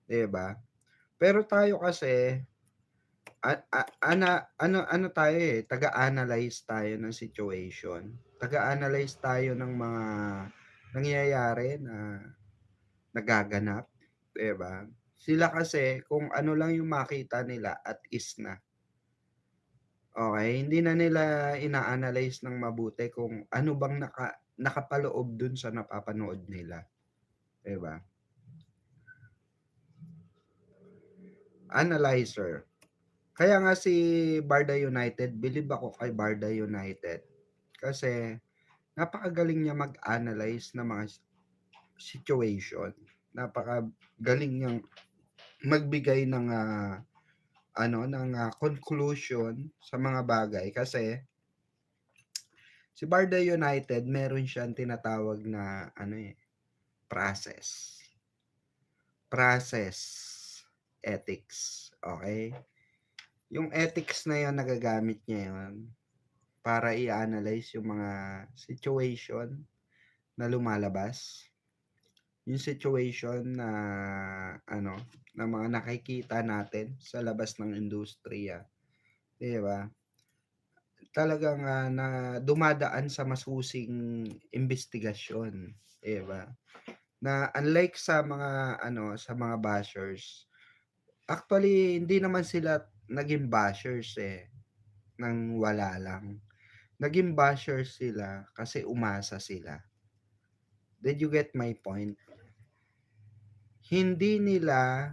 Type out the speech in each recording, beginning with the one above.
'di ba? Pero tayo kasi ano tayo, eh, taga-analyze tayo ng situation, taga-analyze tayo ng mga nangyayari na nagaganap, 'di ba? Sila kasi kung ano lang yung makita nila at is na, okey? Hindi na nila ina-analyze ng mabuti kung ano bang nakapaloob dun sa napapanood nila, 'di ba? Analyzer. Kaya nga si Barda United, bilib ako kay Barda United kasi napakagaling niya mag-analyze ng mga situation. Napakagaling niyang magbigay ng, conclusion sa mga bagay kasi si Barda United meron siyang tinatawag na process. Process ethics, okay. Yung ethics na 'yon nagagamit niya 'yon para i-analyze yung mga situation na lumalabas. Yung situation na ano, na mga nakikita natin sa labas ng industriya, 'di ba? Talagang, na dumadaan sa masusing imbestigasyon, 'di ba? Na unlike sa mga sa mga bashers, actually hindi naman sila naging bashers, eh, ng wala lang. Naging bashers sila kasi umasa sila. Did you get my point? Hindi nila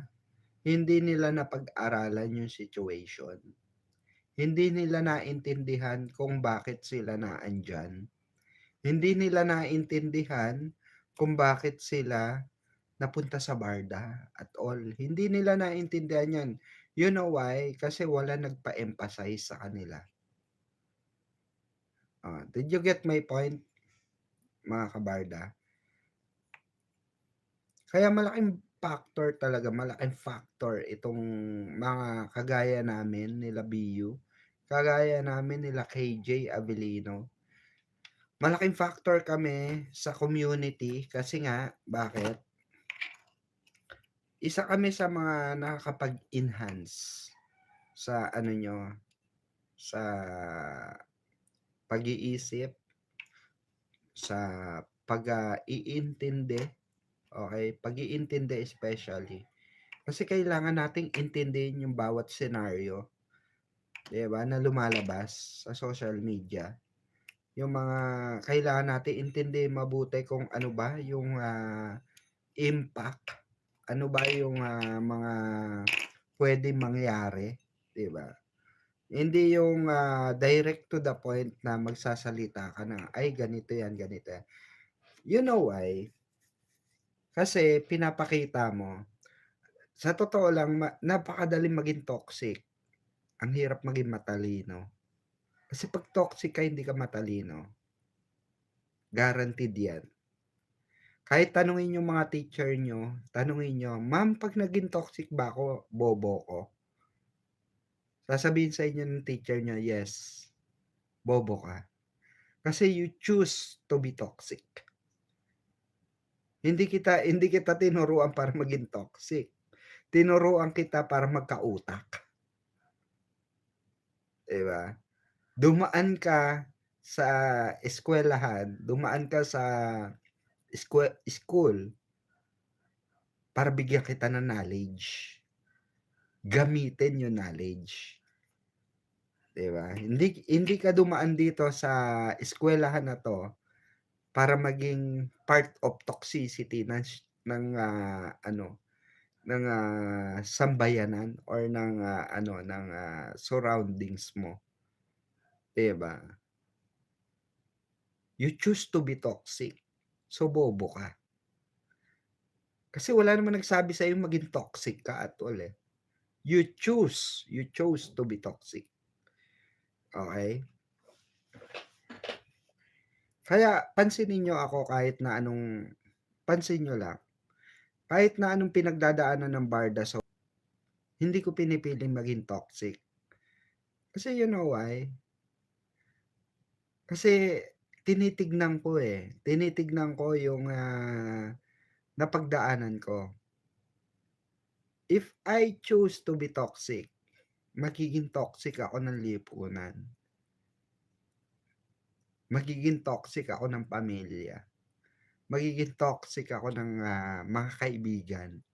Hindi nila napag-aralan yung situation. Hindi nila naintindihan kung bakit sila naandiyan. Hindi nila naintindihan kung bakit sila napunta sa barda at all. Hindi nila naintindihan yan. You know why? Kasi wala nagpa-emphasize sa kanila. Did you get my point, mga kabarda? Kaya malaking factor itong mga kagaya namin nila BU, kagaya namin nila KJ Avellino. Malaking factor kami sa community kasi nga, bakit? Isa kami sa mga nakakapag-enhance sa sa pag-iisip, sa pag-iintindi, okay? Pag-iintindi especially. Kasi kailangan nating intindihin yung bawat senaryo, 'di ba, na lumalabas sa social media. Yung mga kailangan nating intindihin mabuti kung ano ba yung, impact, ano ba yung, mga puwedeng mangyari, 'di ba? Hindi yung, direct to the point na magsasalita ka na, "Ay ganito yan, ganito yan." You know why? Kasi pinapakita mo sa totoo lang napakadaling maging toxic. Ang hirap maging matalino. Kasi 'pag toxic ka hindi ka matalino, guaranteed 'yan. Kahit tanungin yung mga teacher niyo, tanungin niyo, "Ma'am 'pag naging toxic ba ako, bobo ko?" Sasabihin sa inyo ng teacher niyo, "Yes, bobo ka." Kasi you choose to be toxic. Hindi kita tinuruan para maging toxic. Tinuruan kita para magkautak, 'di ba? Dumaan ka sa eskuwelahan, dumaan ka sa school para bigyan kita ng knowledge. Gamitin yung knowledge, 'di ba? Hindi ka dumaan dito sa eskuwelahan na 'to para maging part of toxicity ng sambayanan or ng surroundings mo, 'di ba? You choose to be toxic, so bobo ka. Kasi wala namang nagsabi sa'yo maging toxic ka at all, eh. You chose to be toxic, okey? Kaya pansinin niyo ako pansin niyo lang, kahit na anong pinagdadaanan ng barda hindi ko pinipiling maging toxic. Kasi you know why? Kasi tinitignan ko yung, napagdaanan ko. If I choose to be toxic, magiging toxic ako ng lipunan. Magiging toxic ako ng pamilya. Magiging toxic ako ng mga kaibigan.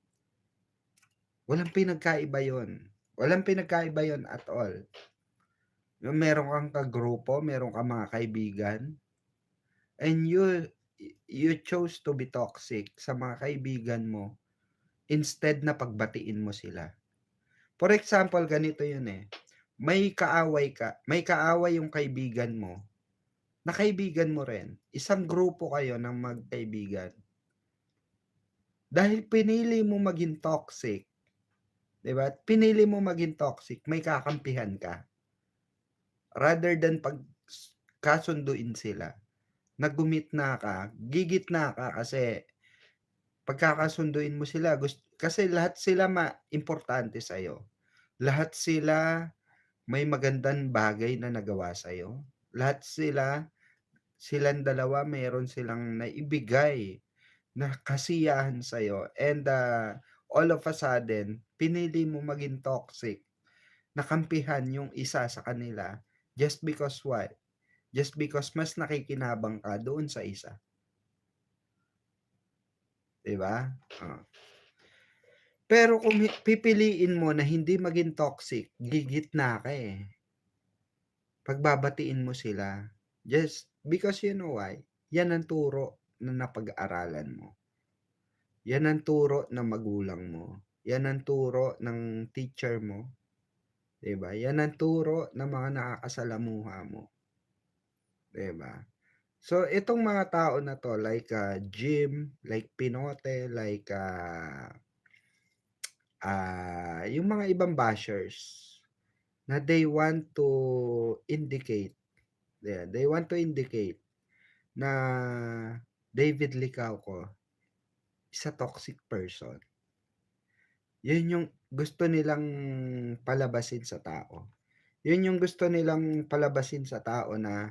Walang pinagkaiba yun. Walang pinagkaiba yun at all. Yung meron kang kagrupo, meron kang mga kaibigan, and you chose to be toxic sa mga kaibigan mo instead na pagbatiin mo sila. For example, ganito yun eh. May kaaway yung kaibigan mo, na kaibigan mo rin. Isang grupo kayo ng magkaibigan. Dahil pinili mo maging toxic, 'di ba? Pinili mo maging toxic, may kakampihan ka. Rather than kasunduin sila. Naggitna ka kasi pagkakasunduin mo sila, kasi lahat sila importante sa'yo. Lahat sila may magandang bagay na nagawa sa'yo. Lahat silang dalawa mayroon silang naibigay na kasiyahan sa'yo. And all of a sudden, pinili mo maging toxic, nakampihan yung isa sa kanila just because what? Just because mas nakikinabang ka doon sa isa. Diba? Pero kung pipiliin mo na hindi maging toxic, gigitna ka eh. Pagbabatiin mo sila. Just because you know why? Yan ang turo na napag-aralan mo. Yan ang turo ng magulang mo. Yan ang turo ng teacher mo. Diba? Yan ang turo ng mga nakakasalamuha mo. Diba? So, itong mga tao na to, like Jim, like Pinote, like yung mga ibang bashers, na they want to indicate na David Licauco is a toxic person. Yun yung gusto nilang palabasin sa tao. Yun yung gusto nilang palabasin sa tao na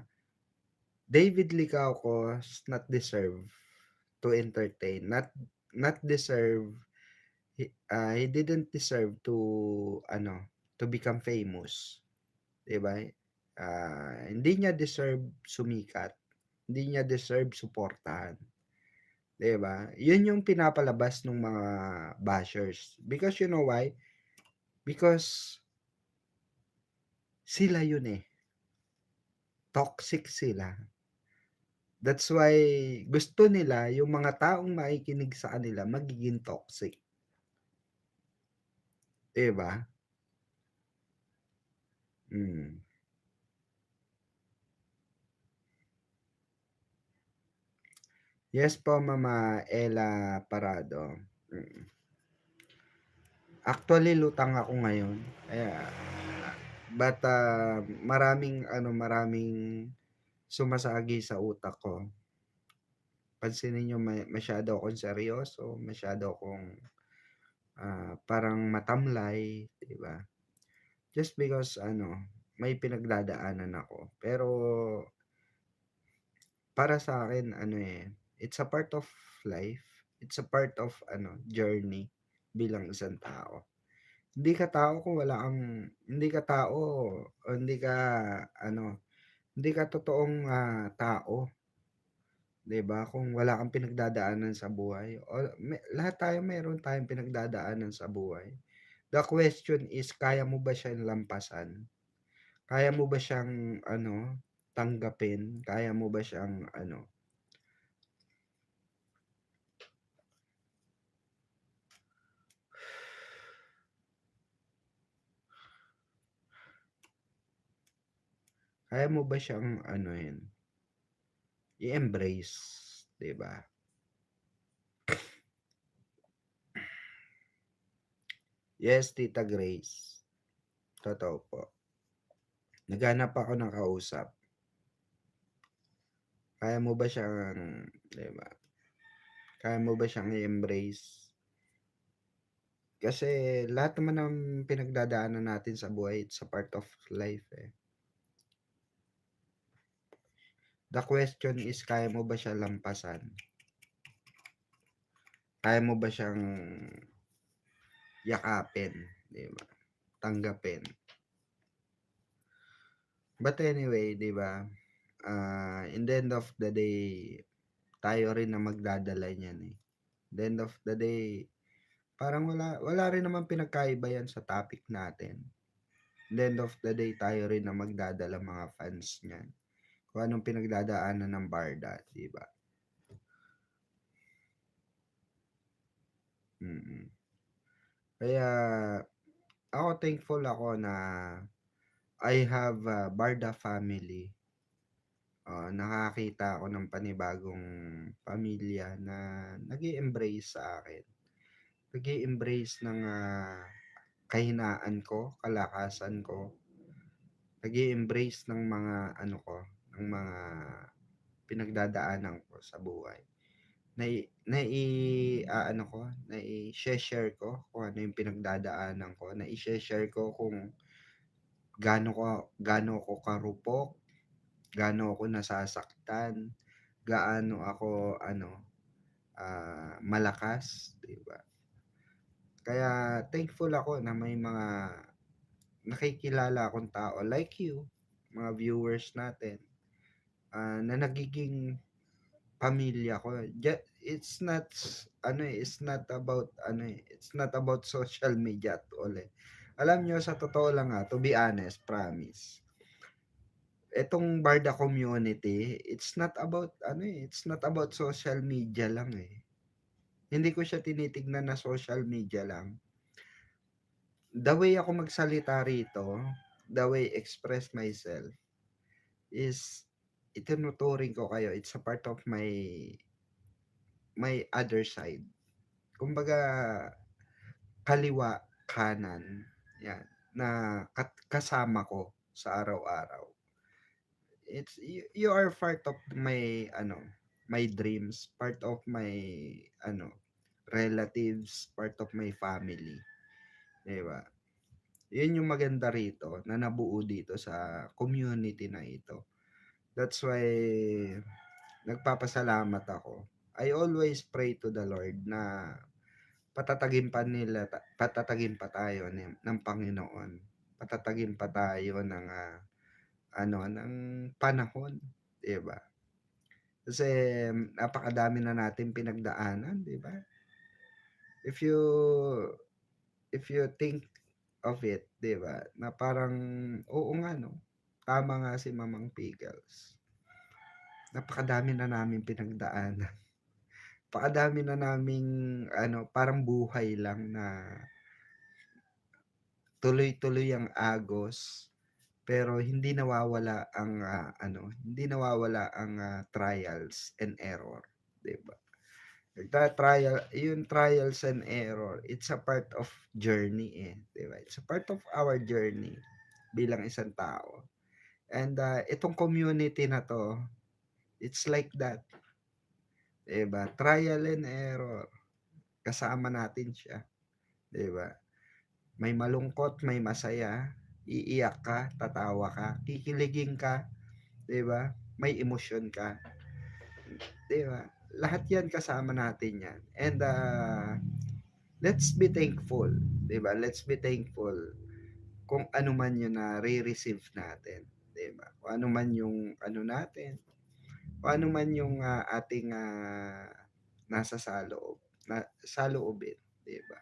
David Licauco not deserve to entertain, not deserve, he didn't deserve to become famous, 'di ba? Hindi niya deserve sumikat, hindi niya deserve suportahan, 'di ba? 'Yun yung pinapalabas ng mga bashers, because you know why? Because sila yun eh. Toxic sila. That's why gusto nila yung mga taong makikinig sa kanila magiging toxic. 'Di ba? Yes po, Mama Ella Parado. Actually, lutang ako ngayon. But maraming sumasagi sa utak ko. Pansinin niyo, masyado akong seryoso, masyado akong parang matamlay, 'di ba? Just because may pinagdadaanan ako. Pero para sa akin it's a part of life. It's a part of journey bilang isang tao. Hindi ka tao kung wala kang, hindi ka tao o hindi ka totoong tao. 'Di ba? Kung wala kang pinagdadaanan sa buhay. Lahat tayo meron tayong pinagdadaanan sa buhay. The question is, kaya mo ba siyang lampasan? Kaya mo ba siyang tanggapin? Kaya mo ba siyang kaya mo ba siyang i-embrace, 'di ba? Yes, Tita Grace. Totoo po. Naghanap ako ng kausap. Kaya mo ba siyang, 'di ba? Kaya mo ba siyang i-embrace? Kasi lahat naman ng pinagdadaanan natin sa buhay, it's a part of life eh. The question is, kaya mo ba siya lampasan? Kaya mo ba siyang yakapin, 'di ba? Tanggapin. But anyway, 'di ba? In the end of the day, tayo rin ang magdadala niyan eh. The end of the day, parang wala rin naman pinagkaiba yan sa topic natin. The end of the day, tayo rin ang magdadala mga fans niyan. Kung anong pinagdadaanan ng Barda, 'di ba? Mm. Kaya ako thankful ako na I have a Barda family. Nakakita ako ng panibagong pamilya na nag-e-embrace sa akin. Nag-e-embrace ng kahinaan ko, kalakasan ko. Nag-e-embrace ng mga ano ko, ng mga pinagdadaanan ko sa buhay. Ano ko, nai-share ko kung ano yung pinagdadaanan ko, nai-share ko kung gaano ko karupok, gaano ako nasasaktan, gaano ako malakas, 'di ba? Kaya thankful ako na may mga nakikilala akong tao like you, mga viewers natin, na nagiging pamilya ko. It's not about it's not about social media at all eh. Alam nyo, sa totoo lang to be honest, promise. Etong Barda community, it's not about social media lang eh. Hindi ko siya tinitignan na social media lang. The way ako magsalita rito, the way express myself is itinuturing ko kayo. It's a part of my other side. Kumbaga, kaliwa, kanan, yan, na kasama ko sa araw-araw. You are part of my dreams, part of my relatives, part of my family. Diba? Yun yung maganda rito na nabuo dito sa community na ito. That's why nagpapasalamat ako. I always pray to the Lord na patatagin pa tayo ng Panginoon. Patatagin pa tayo ng panahon, 'di ba? Kasi napakadami na natin pinagdaanan, 'di ba? If you think of it, 'di ba? Na parang oo nga no. Tama nga si Mamang Pickles. Napakadami na namin pinagdaanan. Napakadami na naming parang buhay lang na tuloy-tuloy ang agos, pero hindi nawawala ang trials and error, 'di ba? Yung trials and error, it's a part of journey eh, 'di ba? It's a part of our journey bilang isang tao. And itong community na to, it's like that. 'Di ba? Trial and error. Kasama natin siya, 'di ba? May malungkot, may masaya, iiyak ka, tatawa ka, kikiligin ka, 'di ba? May emosyon ka, 'di ba? Lahat 'yan kasama natin 'yan. And let's be thankful, 'di ba? Let's be thankful kung ano man 'yung na re-receive natin, 'di ba? Kung ano man 'yung natin, kung ano man 'yung ating nasa saloobin, 'di ba?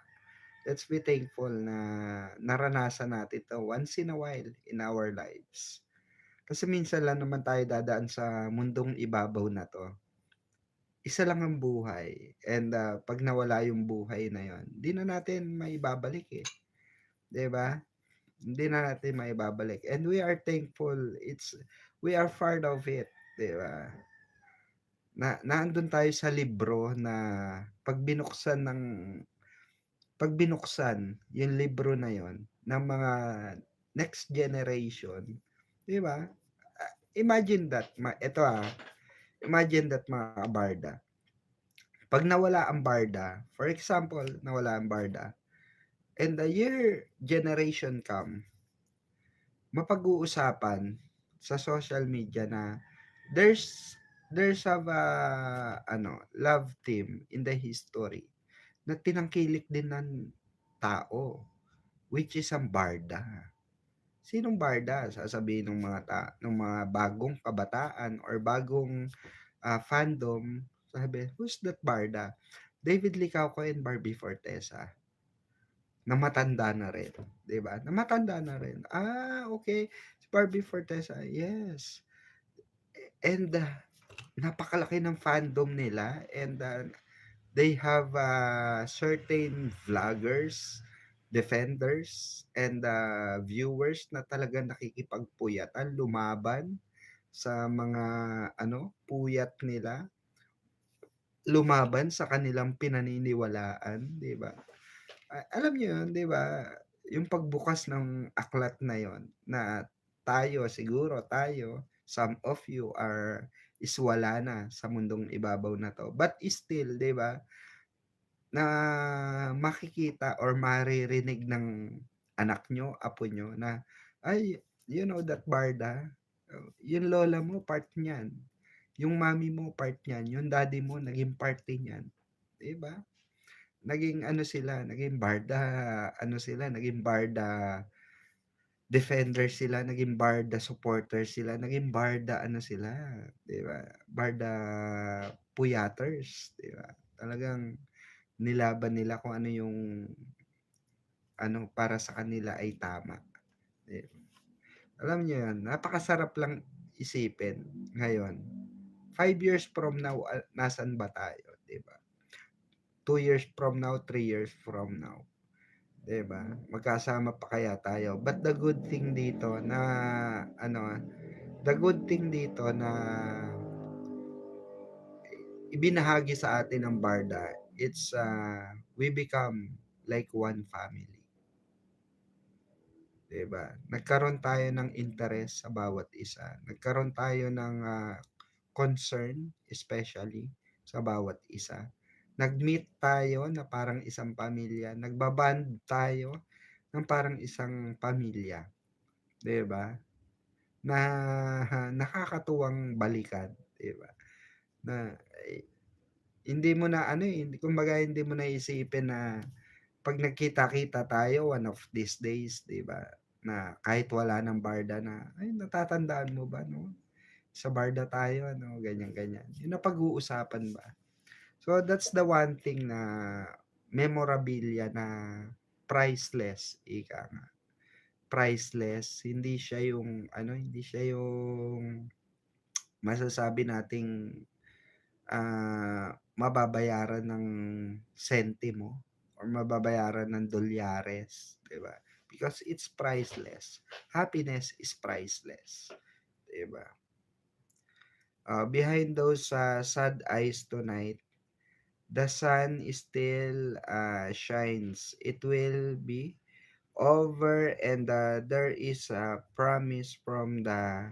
Let's be thankful na naranasan natin 'to once in a while in our lives. Kasi minsan lang naman tayo dadaan sa mundong ibabaw na 'to. Isa lang ang buhay, and 'pag nawala yung buhay na yon, hindi na natin maibabalik eh, 'di ba? Hindi na natin maibabalik, and we are thankful, we are part of it, 'di ba? Naandun tayo sa libro na pag binuksan yung libro na yon ng mga next generation, 'di ba? Imagine that, imagine that mga Barda. Pag nawala ang Barda, for example, nawala ang Barda, and the year generation come, mapag-uusapan sa social media na there's a love team in the history na tinangkilik din ng tao, which is ang barda. Sinong barda? Sasabihin ng mga bagong kabataan or bagong fandom, sabi, who's that barda? David Licauco and Barbie Fortesa. Na matanda na rin, 'di ba? Na matanda na rin. Okay. Si Barbie Fortesa, yes. And napakalaki ng fandom nila, and they have certain vloggers, defenders, and viewers na talagang nakikipagpuyatan, lumaban sa mga puyat nila, lumaban sa kanilang pinaniniwalaan, 'di ba? Alam niyo 'yun, 'di ba? Yung pagbukas ng aklat na 'yon, na siguro tayo, some of you is wala na sa mundong ibabaw na 'to. But still, 'di ba, na makikita or maririnig ng anak nyo, apo nyo na, ay, you know that barda, yung lola mo part niyan, yung mami mo part niyan, yung daddy mo naging part din yan. 'Di ba? Naging naging barda, naging barda defender sila, naging barda supporter sila, naging barda sila, 'di ba? Barda puyaters, 'di ba? Talagang nilaban nila kung ano yung para sa kanila ay tama. 'Di ba? Alam niyo 'yun, napakasarap lang isipin ngayon. 5 years from now, nasan ba tayo, 'di ba? 2 years from now, 3 years from now, 'di ba? Magkasama pa kaya tayo? But the good thing dito na the good thing dito na ibinahagi sa atin ng barda, it's we become like one family. 'Di ba? Nagkaroon tayo ng interes sa bawat isa. Nagkaroon tayo ng concern, especially sa bawat isa. Nag-meet tayo na parang isang pamilya. Nagbaband tayo ng parang isang pamilya. 'Di ba? Na nakakatuwang balikan, 'di ba? Na hindi mo na kumbaga hindi mo na isipin na pag nagkita-kita tayo one of these days, 'di ba? Na kahit wala ng barda na, ay, natatandaan mo ba, no? Sa barda tayo, ganyan, ganyan. Yun na pag-uusapan ba? So, that's the one thing na memorabilia na priceless, ika nga. Priceless, hindi siya yung masasabi nating mababayaran ng sentimo or mababayaran ng dolyares, 'di ba? Because it's priceless. Happiness is priceless, 'di ba? Behind those sad eyes tonight, the sun still shines. It will be over, and there is a promise from the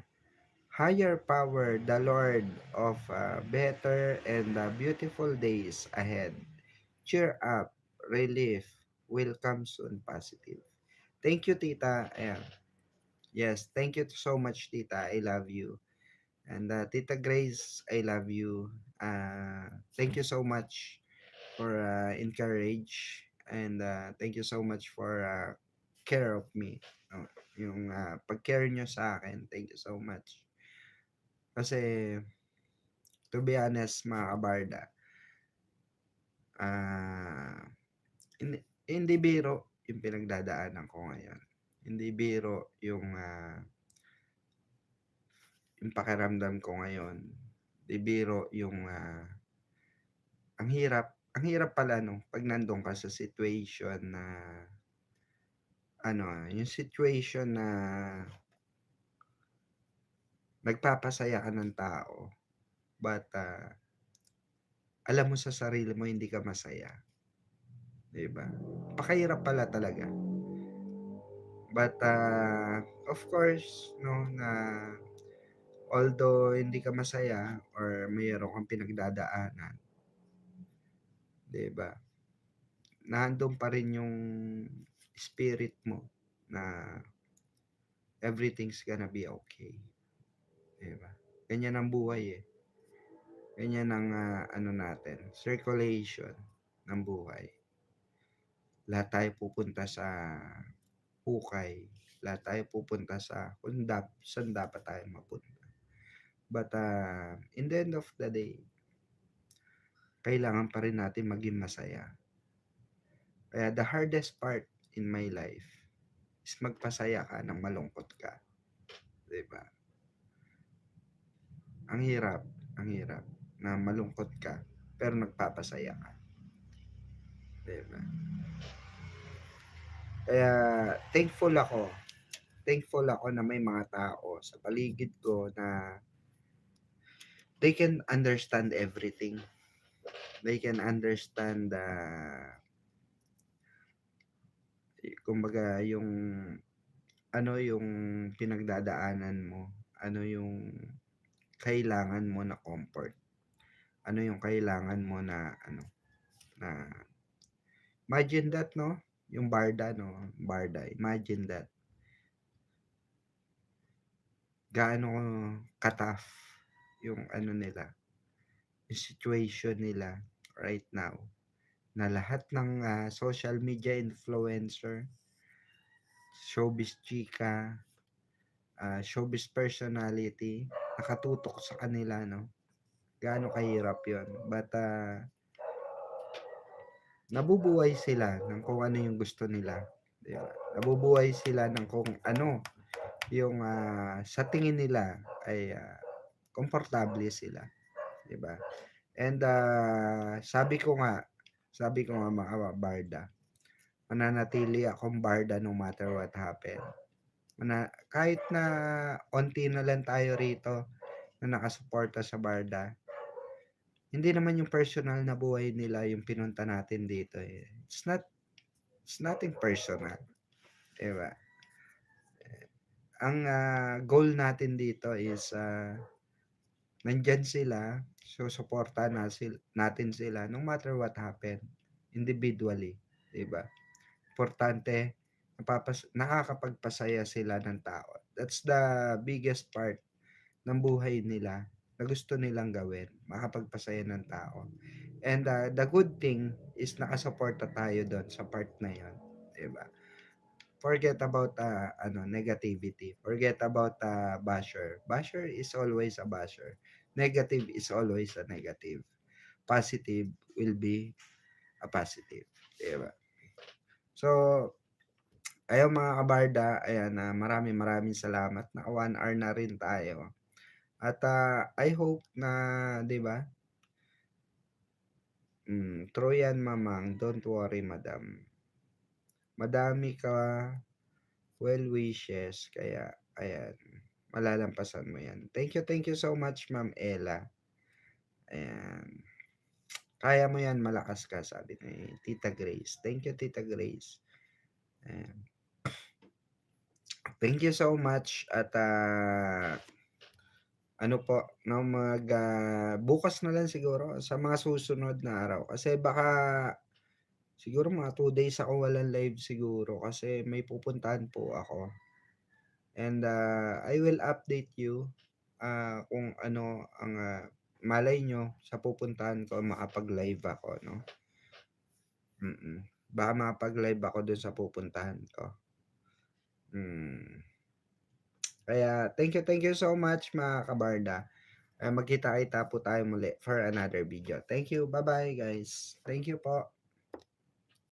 higher power, the Lord, of better and beautiful days ahead. Cheer up, relief will come soon, positive. Thank you, Tita. Ayan. Yes, thank you so much, Tita. I love you. And Tita Grace, I love you. Thank you so much for encourage, and thank you so much for care of me. Yung pag-care nyo sa akin, thank you so much. Kasi, to be honest, mga kabarda, hindi biro yung pinagdadaanan ko ngayon. Hindi biro yung pakiramdam ko ngayon. Hindi biro yung ang hirap pala pag nandun ka sa situation na yung situation na nagpapasaya ka ng tao, but alam mo sa sarili mo hindi ka masaya. 'Di ba? Pakahirap pala talaga. But of course, no, na although hindi ka masaya or mayroon kang pinagdadaanan, 'di ba? Nandoon pa rin yung spirit mo na everything's gonna be okay. 'Di ba? Ganyan ang buhay eh. Ganyan ang natin, circulation ng buhay. lahat tayo pupunta sa hukay, lahat tayo pupunta sa kung saan dapat tayo mapunta. But, in the end of the day, kailangan pa rin natin maging masaya. Kaya the hardest part in my life is magpasaya ka ng malungkot ka. 'Di ba? Ang hirap na malungkot ka pero nagpapasaya ka. 'Di ba? Kaya thankful ako na may mga tao sa paligid ko na they can understand everything. They can understand kumbaga yung ano yung pinagdadaanan mo, ano yung kailangan mo na comfort, ano yung kailangan mo na ano, na imagine that, no? Yung Barda, no? Barda, imagine that. Gaano ka-tough yung ano nila, yung situation nila right now. Na lahat ng social media influencer, showbiz chika, showbiz personality, nakatutok sa kanila, no? Gaano kahirap yun. But, nabubuhay sila ng kung ano yung gusto nila. Di ba? Nabubuhay sila ng kung ano yung sa tingin nila ay komportable sila. Di ba? And sabi ko nga mga Barda, mananatili akong Barda no matter what happen. Kahit na onti na lang tayo rito na nakasuporta sa Barda, hindi naman yung personal na buhay nila yung pinunta natin dito eh. It's nothing personal. Diba? Ang goal natin dito is nandyan sila, so suporta natin sila no matter what happen individually. Diba? Importante, nakakapagpasaya sila ng tao. That's the biggest part ng buhay nila na gusto nilang gawin, makapagpasaya ng tao. And the good thing is nakasuporta tayo doon sa part na yon, 'di ba? Forget about negativity. Forget about basher. Basher is always a basher. Negative is always a negative. Positive will be a positive, 'di ba? So, ayun mga kabarda, ayan, maraming salamat. Naka 1 hour na rin tayo. At I hope na, 'di ba? True yan, mamang. Don't worry, madam. Madami ka well wishes, kaya ayan, malalampasan mo yan. Thank you so much, Ma'am Ella. Ayan. Kaya mo yan, malakas ka, sabi ni Tita Grace. Thank you, Tita Grace. Ayan. Thank you so much at ano po, no, bukas na lang siguro sa mga susunod na araw. Kasi baka siguro mga 2 days ako walang live siguro kasi may pupuntahan po ako. And I will update you kung ano ang malay nyo sa pupuntahan ko makapag-live ako, no? Baka makapag-live ako dun sa pupuntahan ko. Kaya thank you so much mga kabarda. Magkita-kita po tayo muli for another video. Thank you. Bye-bye guys. Thank you po.